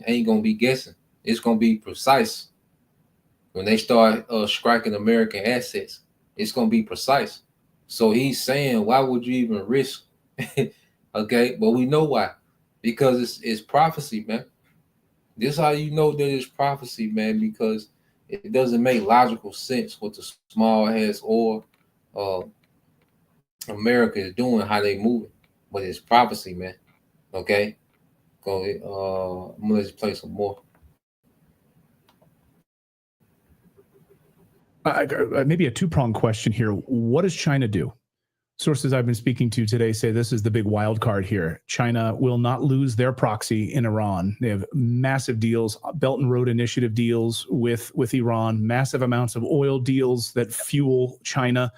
ain't gonna be guessing. It's gonna be precise. When they start striking American assets, it's gonna be precise. So he's saying, why would you even risk? Okay, but we know why, because it's prophecy, man. This is how you know that it's prophecy, man, because it doesn't make logical sense what the small ass or America is doing, how they moving, but it's prophecy, man. Okay, go ahead. I'm gonna let you play some more. Maybe a two-pronged question here. What does China do? Sources I've been speaking to today say this is the big wild card here. China will not lose their proxy in Iran. They have massive deals, Belt and Road Initiative deals with Iran, massive amounts of oil deals that fuel China.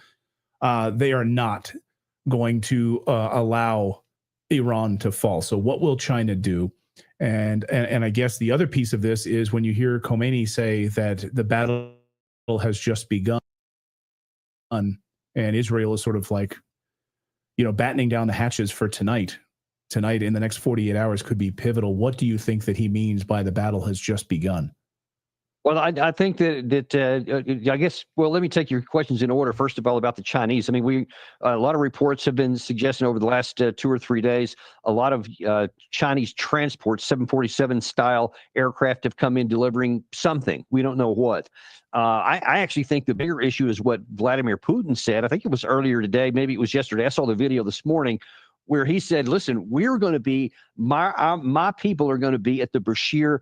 They are not going to allow Iran to fall. So what will China do? And I guess the other piece of this is when you hear Khomeini say that the battle has just begun and Israel is sort of like, battening down the hatches for tonight in the next 48 hours could be pivotal. What do you think that he means by the battle has just begun? Well, I think that I guess, well, let me take your questions in order. First of all, about the Chinese. I mean, a lot of reports have been suggesting over the last 2 or 3 days, a lot of Chinese transports, 747 style aircraft have come in delivering something. We don't know what. I actually think the bigger issue is what Vladimir Putin said. I think it was earlier today, maybe it was yesterday. I saw the video this morning where he said, listen, we're going to be, my people are going to be at the Bashir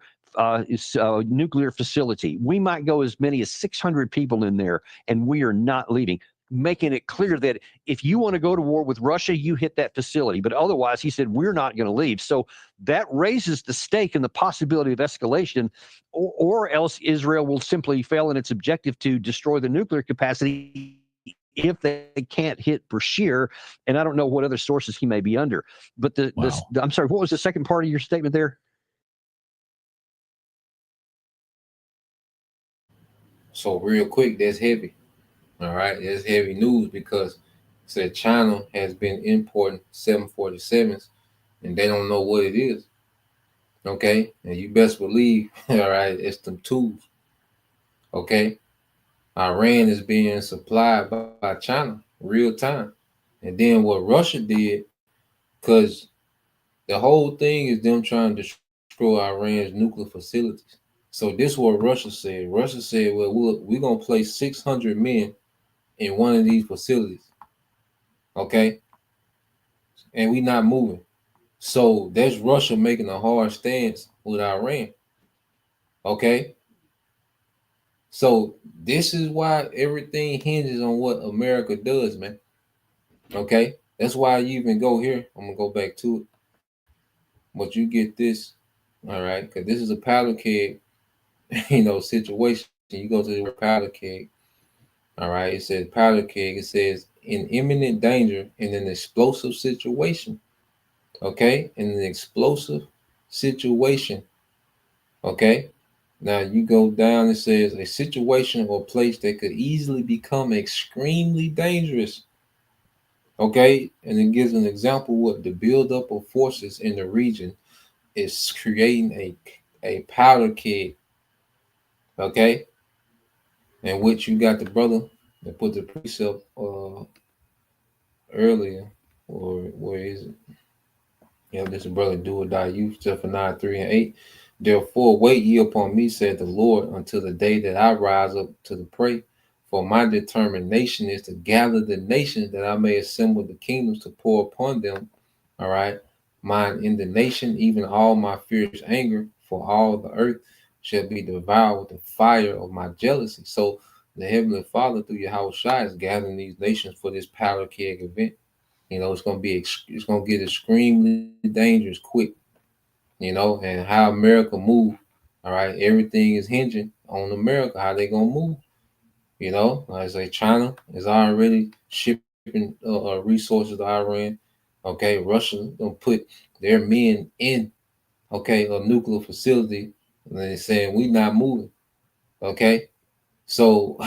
nuclear facility. We might go as many as 600 people in there, and we are not leaving, making it clear that if you want to go to war with Russia, you hit that facility. But otherwise, he said, we're not going to leave. So that raises the stake and the possibility of escalation, or else Israel will simply fail in its objective to destroy the nuclear capacity if they can't hit Bashir. And I don't know what other sources he may be under. But I'm sorry, what was the second part of your statement there? So real quick, that's heavy. All right, that's heavy news because it said China has been importing 747s and they don't know what it is. Okay, and you best believe, all right, it's them tools. Okay, Iran is being supplied by China real time. And then what Russia did, because the whole thing is them trying to destroy Iran's nuclear facilities. So this is what Russia said. Russia said, well, we're going to place 600 men in one of these facilities. Okay? And we not moving. So that's Russia making a hard stance with Iran. Okay? So this is why everything hinges on what America does, man. Okay? That's why you even go here. I'm going to go back to it. But you get this, all right? Because this is a powder keg, situation. You go to the powder keg. All right, it says powder keg. It says in imminent danger in an explosive situation. Okay, in an explosive situation. Okay, Now you go down, it says a situation or place that could easily become extremely dangerous. Okay, and it gives an example what the buildup of forces in the region is creating a powder keg. Okay, in which you got the brother that put the precept earlier, or where is it? This brother do or die youth, Zephaniah 3 and 8. Therefore, wait ye upon me, said the Lord, until the day that I rise up to the prey. For my determination is to gather the nations that I may assemble the kingdoms to pour upon them. All right. Mine indignation, even all my fierce anger, for all the earth shall be devoured with the fire of my jealousy. So the Heavenly Father, through Yahweh Shai, is gathering these nations for this powder keg event. It's gonna get extremely dangerous quick. And how America move. All right, everything is hinging on America. How they gonna move? Like I say, China is already shipping resources to Iran. Okay, Russia gonna put their men in a nuclear facility, and they're saying we not moving. Okay, so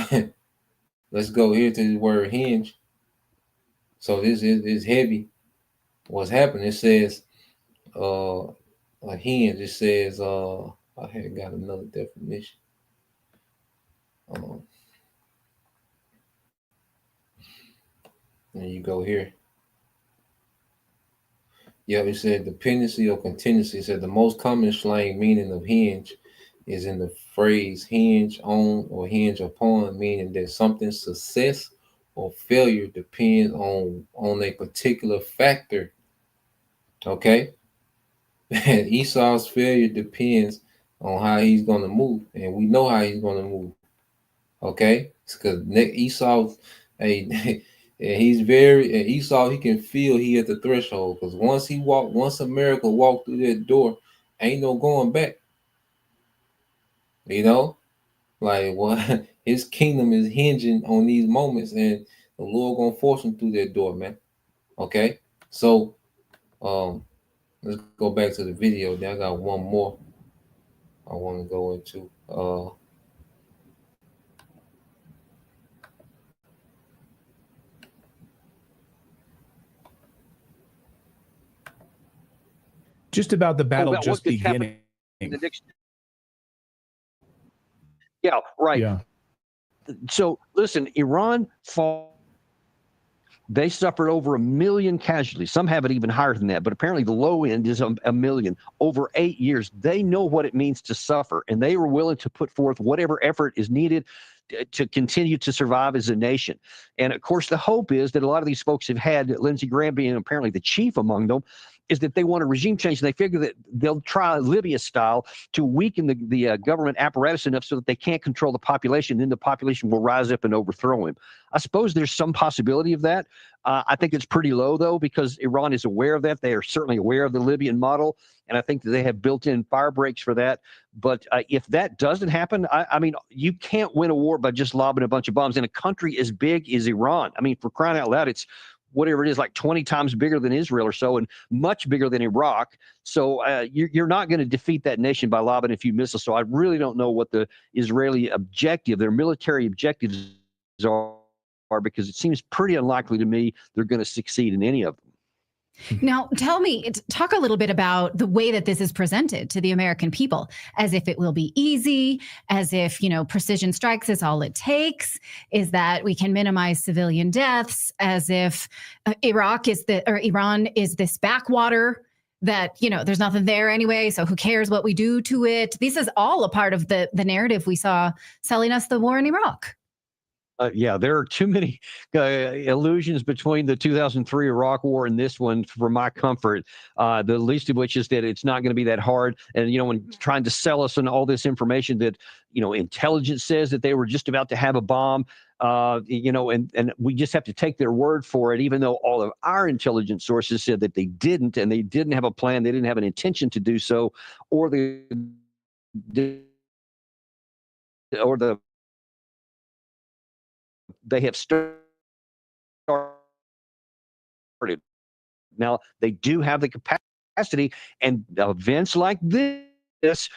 let's go here to the word hinge. So this is heavy. What's happening? It says a hinge. It says I had got another definition. Um, and you go here. Yeah, it said dependency or contingency. It said the most common slang meaning of hinge is in the phrase hinge on or hinge upon, meaning that something's success or failure depends on a particular factor. Okay. And Esau's failure depends on how he's gonna move. And we know how he's gonna move. Okay, because Esau, hey, and Esau. He can feel he at the threshold. Because once America walked through that door, ain't no going back. You know, like what his kingdom is hinging on these moments, and the Lord gonna force him through that door, man. Okay, so let's go back to the video. Then I got one more I want to go into. Just about the battle about just beginning. Yeah, right. Yeah. So listen, Iran fought. They suffered over 1 million casualties. Some have it even higher than that, but apparently the low end is a million. Over 8 years, they know what it means to suffer, and they were willing to put forth whatever effort is needed to continue to survive as a nation. And of course, the hope is that a lot of these folks have had, Lindsey Graham being apparently the chief among them, is that they want a regime change, and they figure that they'll try Libya style to weaken the government apparatus enough so that they can't control the population. Then the population will rise up and overthrow him. I suppose there's some possibility of that. I think it's pretty low, though, because Iran is aware of that. They are certainly aware of the Libyan model, and I think that they have built-in fire breaks for that. But if that doesn't happen, I mean, you can't win a war by just lobbing a bunch of bombs in a country as big as Iran. I mean, for crying out loud, it's whatever it is, like 20 times bigger than Israel or so, and much bigger than Iraq. So you're not going to defeat that nation by lobbing a few missiles. So I really don't know what the Israeli objective, their military objectives are, because it seems pretty unlikely to me they're going to succeed in any of them. Now, talk a little bit about the way that this is presented to the American people, as if it will be easy, as if, precision strikes is all it takes, is that we can minimize civilian deaths, as if Iran is this backwater that, there's nothing there anyway, so who cares what we do to it? This is all a part of the narrative we saw selling us the war in Iraq. Yeah, there are too many illusions between the 2003 Iraq War and this one for my comfort. The least of which is that it's not going to be that hard. And, when trying to sell us on all this information that, intelligence says that they were just about to have a bomb, and we just have to take their word for it, even though all of our intelligence sources said that they didn't, and they didn't have a plan. They didn't have an intention to do so, or the they have started. Now, they do have the capacity, and events like this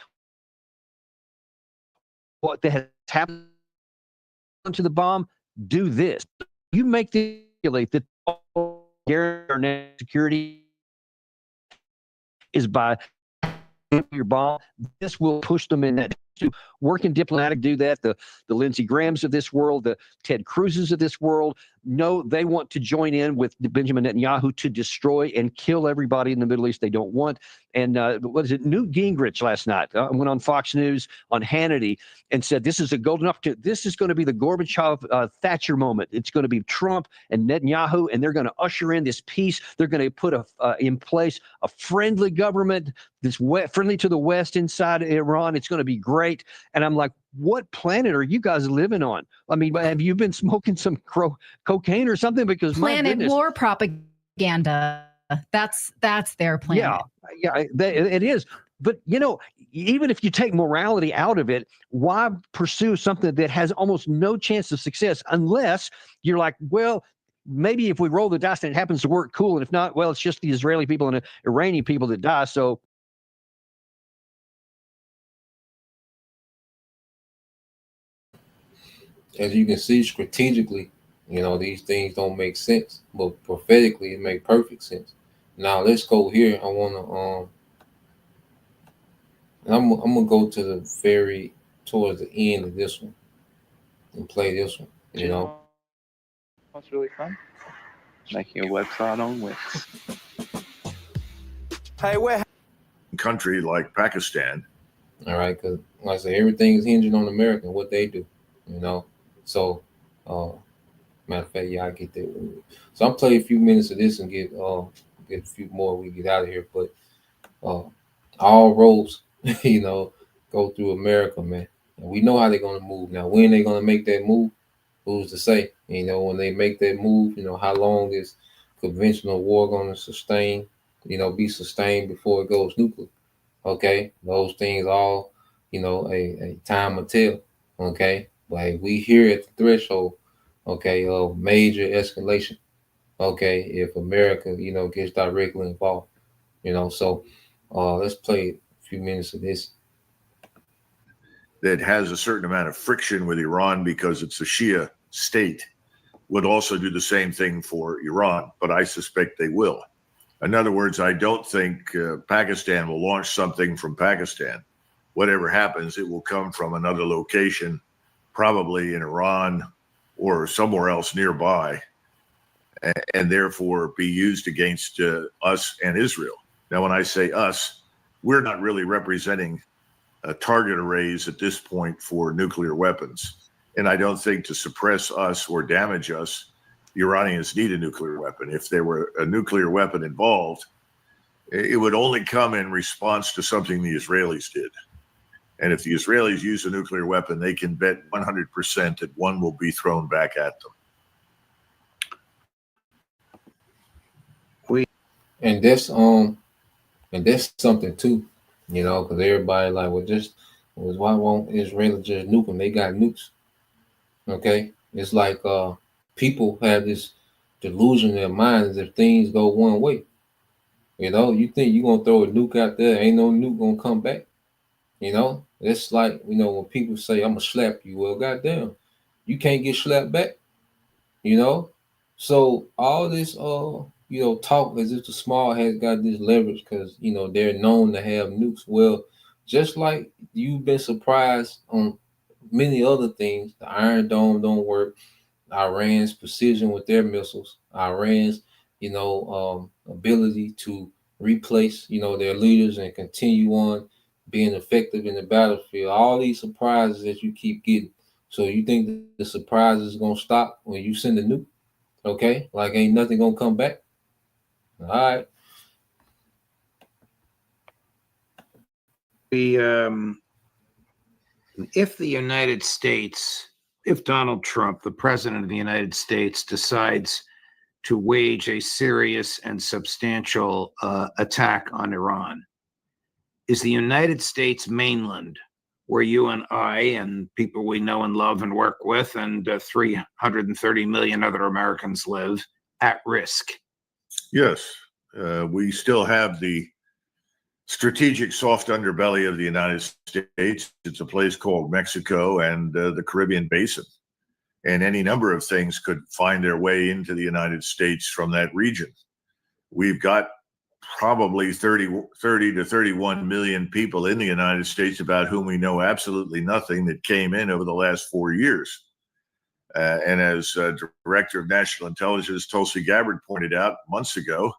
what that has happened to the bomb, do this. You make the that guarantee security is by your bomb. This will push them in that to working diplomatic, do that. The Lindsey Grahams of this world, the Ted Cruzes of this world, no, they want to join in with Benjamin Netanyahu to destroy and kill everybody in the Middle East they don't want. And what is it? Newt Gingrich last night went on Fox News on Hannity and said this is a golden opportunity. This is going to be the Gorbachev Thatcher moment. It's going to be Trump and Netanyahu, and they're going to usher in this peace. They're going to put in place a friendly government, this friendly to the West inside Iran. It's going to be great. And I'm like, what planet are you guys living on? I mean, have you been smoking some cocaine or something? Because Planet war propaganda. That's their plan. Yeah, it is. But, you know, even if you take morality out of it, why pursue something that has almost no chance of success unless you're like, well, maybe if we roll the dice and it happens to work, cool. And if not, well, it's just the Israeli people and the Iranian people that die. So as you can see, strategically, you know, these things don't make sense, but prophetically, it makes perfect sense. Now let's go here. I want to, I'm gonna go to the towards the end of this one and play this one. You know, what's really fun? Making a website on Wix. Hey, where? Country like Pakistan. All right, because like I said, everything is hinging on America and what they do. You know, so matter of fact, yeah, I get that. So I'm playing a few minutes of this and get a few more. We get out of here, but all roads, you know, go through America, man. And we know how they're gonna move. Now, when they're gonna make that move, who's to say? You know, when they make that move, you know, how long is conventional war gonna sustain? You know, be sustained before it goes nuclear. Okay, those things all, you know, a time will tell. Okay, like we here at the threshold, okay, of major escalation. Okay, if America, you know, gets directly involved, you know, so let's play a few minutes of this. That has a certain amount of friction with Iran because it's a Shia state would also do the same thing for Iran, but I suspect they will. In other words, I don't think Pakistan will launch something from Pakistan. Whatever happens, it will come from another location, probably in Iran or somewhere else nearby, and therefore be used against us and Israel. Now, when I say us, we're not really representing target arrays at this point for nuclear weapons. And I don't think to suppress us or damage us, the Iranians need a nuclear weapon. If there were a nuclear weapon involved, it would only come in response to something the Israelis did. And if the Israelis use a nuclear weapon, they can bet 100% that one will be thrown back at them. And that's something too, you know, because everybody like, well, why won't Israel just nuke them? They got nukes. Okay, it's like people have this delusion in their minds if things go one way. You know, you think you're gonna throw a nuke out there, ain't no nuke gonna come back. You know, it's like, you know, when people say I'm gonna slap you, well, goddamn, you can't get slapped back. You know, so all this you know, talk as if the small has got this leverage because, you know, they're known to have nukes. Well, just like you've been surprised on many other things, the Iron Dome don't work. Iran's precision with their missiles, Iran's, you know, ability to replace, you know, their leaders and continue on being effective in the battlefield. All these surprises that you keep getting. So you think the surprise is gonna stop when you send a nuke? Okay, like ain't nothing gonna come back. All right. If the United States, if Donald Trump, the president of the United States, decides to wage a serious and substantial attack on Iran, is the United States mainland, where you and I and people we know and love and work with and 330 million other Americans live, at risk? Yes, we still have the strategic soft underbelly of the United States. It's a place called Mexico and the Caribbean Basin. And any number of things could find their way into the United States from that region. We've got probably 30 to 31 million people in the United States about whom we know absolutely nothing that came in over the last 4 years. And as Director of National Intelligence Tulsi Gabbard pointed out months ago,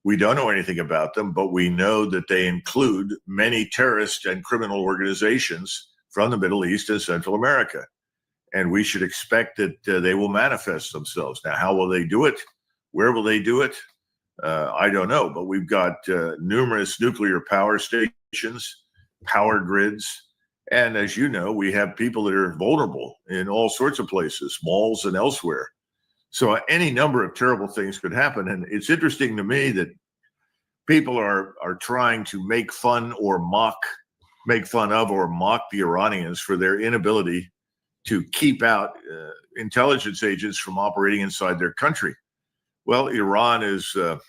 we don't know anything about them, but we know that they include many terrorist and criminal organizations from the Middle East and Central America. And we should expect that they will manifest themselves. Now, how will they do it? Where will they do it? I don't know, but we've got numerous nuclear power stations, power grids. And as you know, we have people that are vulnerable in all sorts of places, malls and elsewhere. So any number of terrible things could happen. And it's interesting to me that people are trying to make fun of or mock the Iranians for their inability to keep out intelligence agents from operating inside their country. Well, Iran is a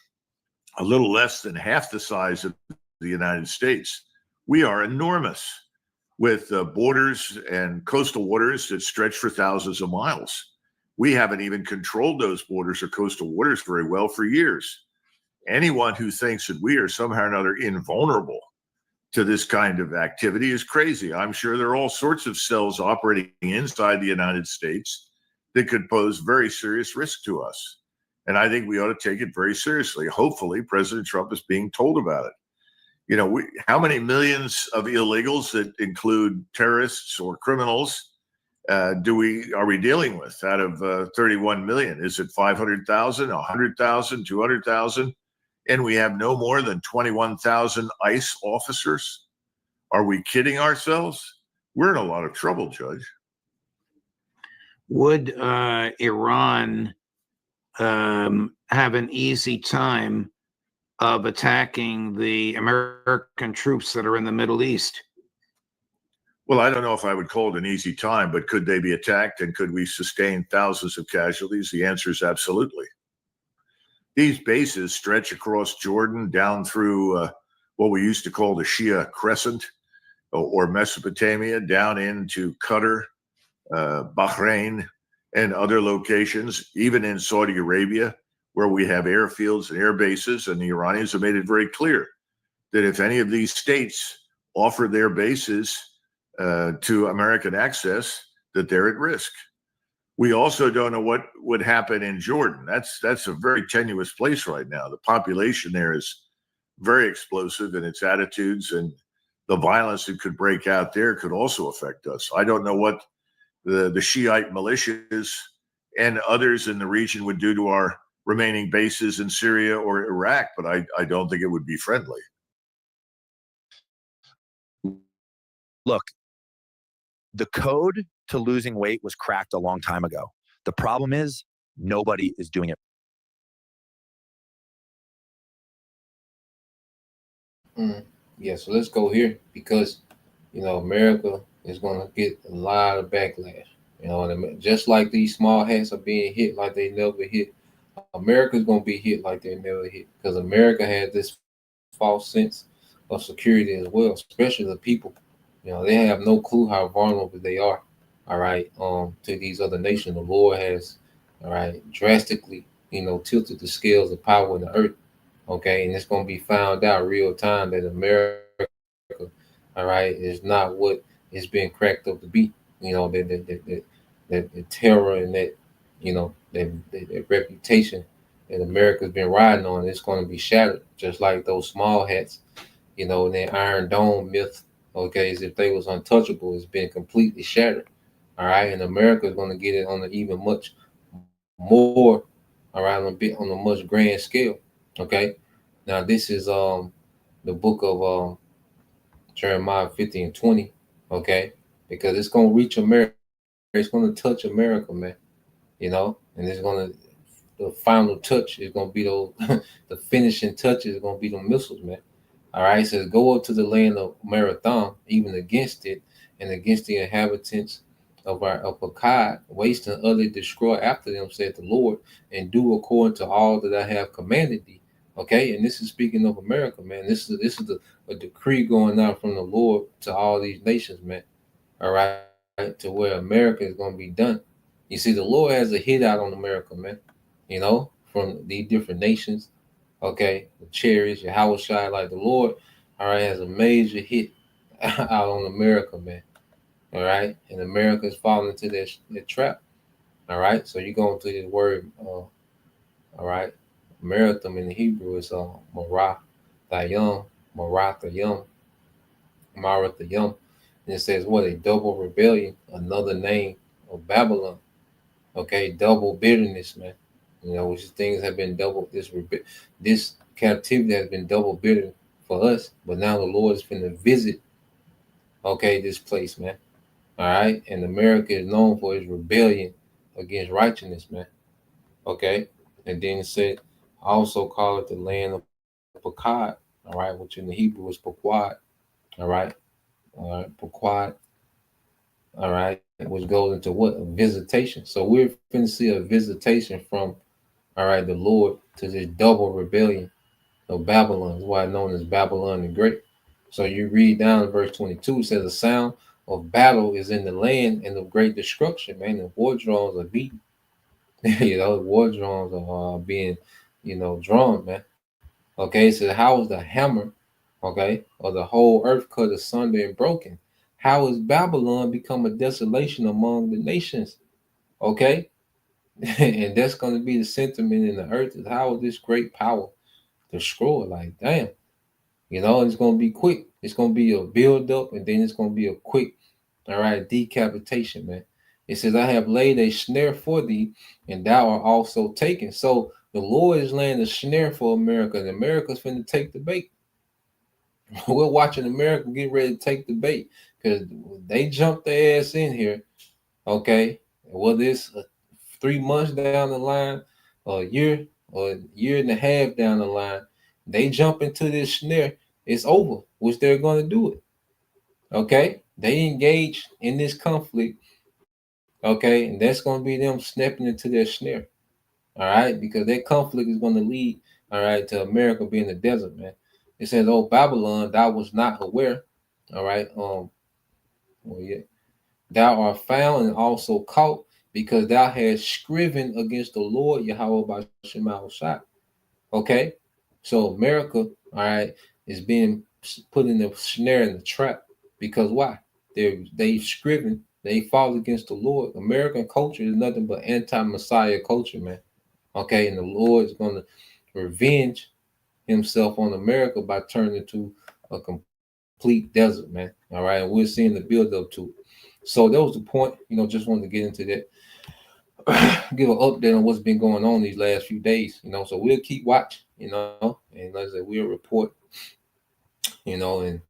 little less than half the size of the United States. We are enormous, with borders and coastal waters that stretch for thousands of miles. We haven't even controlled those borders or coastal waters very well for years. Anyone who thinks that we are somehow or another invulnerable to this kind of activity is crazy. I'm sure there are all sorts of cells operating inside the United States that could pose very serious risk to us. And I think we ought to take it very seriously. Hopefully, President Trump is being told about it. You know, how many millions of illegals that include terrorists or criminals are we dealing with out of 31 million? Is it 500,000, 100,000, 200,000? And we have no more than 21,000 ICE officers? Are we kidding ourselves? We're in a lot of trouble, Judge. Would Iran have an easy time of attacking the American troops that are in the Middle East? Well, I don't know if I would call it an easy time, but could they be attacked and could we sustain thousands of casualties? The answer is absolutely. These bases stretch across Jordan down through what we used to call the Shia Crescent or Mesopotamia, down into Qatar, Bahrain, and other locations, even in Saudi Arabia, where we have airfields and air bases. And the Iranians have made it very clear that if any of these states offer their bases to American access, that they're at risk. We also don't know what would happen in Jordan. That's a very tenuous place right now. The population there is very explosive in its attitudes, and the violence that could break out there could also affect us. I don't know what the Shiite militias and others in the region would do to our remaining bases in Syria or Iraq, but I don't think it would be friendly. Look, the code to losing weight was cracked a long time ago. The problem is nobody is doing it. Yeah, so let's go here because, America is going to get a lot of backlash. Just like these small hats are being hit like they never hit, America's going to be hit like they never hit because America has this false sense of security as well, especially the people. They have no clue how vulnerable they are, all right, to these other nations. The Lord has, all right, drastically, tilted the scales of power in the earth, okay? And it's going to be found out real time that America, all right, is not what it's been cracked up to be. That the terror and that, that reputation that America's been riding on, it's going to be shattered, just like those small hats, and that Iron Dome myth, okay, as if they was untouchable, has been completely shattered. All right, and America is going to get it on an even much more, all right, on a much grand scale. Okay, now this is the book of Jeremiah 50 and 20. Okay, because it's going to reach America, it's going to touch America, man. And it's going to, the final touch is going to be those, the finishing touches is going to be the missiles, man. All right, it says, go up to the land of Marathon, even against it, and against the inhabitants of Akkad, waste and utterly destroy after them, said the Lord, and do according to all that I have commanded thee. Okay, and this is speaking of America, man. This is a decree going out from the Lord to all these nations, man. All right, to where America is going to be done. You see, the Lord has a hit out on America, man. You know, from these different nations. Okay, the chariots, your house shy, like the Lord, all right, has a major hit out on America, man. All right, and America is falling into that trap. All right, so you go into his word, all right, marathon in the Hebrew is marah dayum, marah dayum, marah dayum, and it says what, a double rebellion, another name of Babylon. Okay, double bitterness, man. You know, which things have been double. This captivity has been double bitter for us, but now the Lord is finna visit. Okay, this place, man. All right, and America is known for its rebellion against righteousness, man. Okay, and then it said, I also call it the land of Pakad. All right, which in the Hebrew is Paquad. All right, Paquad. All right, which goes into what, a visitation. So we're finna see a visitation from, all right, the Lord to this double rebellion of Babylon. Is why it's known as Babylon the Great. So you read down in verse 22, it says, the sound of battle is in the land and of great destruction, man. The war drums are beating. You know, the war drums are being, you know, drawn, man. Okay, so how is the hammer, okay, or the whole earth cut asunder and broken? How is Babylon become a desolation among the nations? Okay, and that's going to be the sentiment in the earth, is how is this great power destroyed? Like, damn, you know, it's going to be quick. It's going to be a build up, and then it's going to be a quick, all right, decapitation, man. It says, I have laid a snare for thee, and thou art also taken. So the Lord is laying a snare for America, and America's finna take the bait. We're watching America get ready to take the bait because they jumped their ass in here. Okay, whether it's 3 months down the line, a year or a year and a half down the line, they jump into this snare. It's over, which they're going to do it. Okay, they engage in this conflict. Okay, and that's going to be them snapping into their snare. All right, because that conflict is going to lead, all right, to America being a desert, man. It says, "Oh Babylon, thou was not aware." All right, well, yeah, thou art found and also caught because thou hast striven against the Lord Yahweh by Shema Shai. Okay, so America, all right, is being put in the snare and the trap because why? They've striven, they fought against the Lord. American culture is nothing but anti-Messiah culture, man. Okay, and the Lord is going to revenge himself on America by turning it to a complete desert, man. All right, and we're seeing the build up to it. So that was the point. You know, just wanted to get into that. Give an update on what's been going on these last few days. You know, so we'll keep watching. You know, and like I said, we'll report. You know, and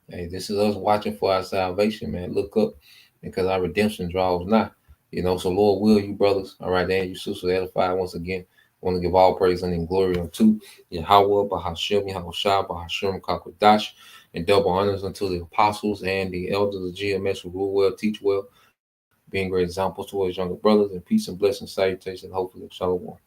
hey, this is us watching for our salvation, man. Look up because our redemption draws nigh. You know, so Lord will you, brothers. All right, and you sisters edified once again. I want to give all praise and glory unto Yahweh, Bahashem, Yahushua, Bahashem, Kakwadash, and double honors unto the apostles and the elders of GMS who rule well, teach well, being great examples towards younger brothers, and peace and blessing, salutation, hopefully, shalom.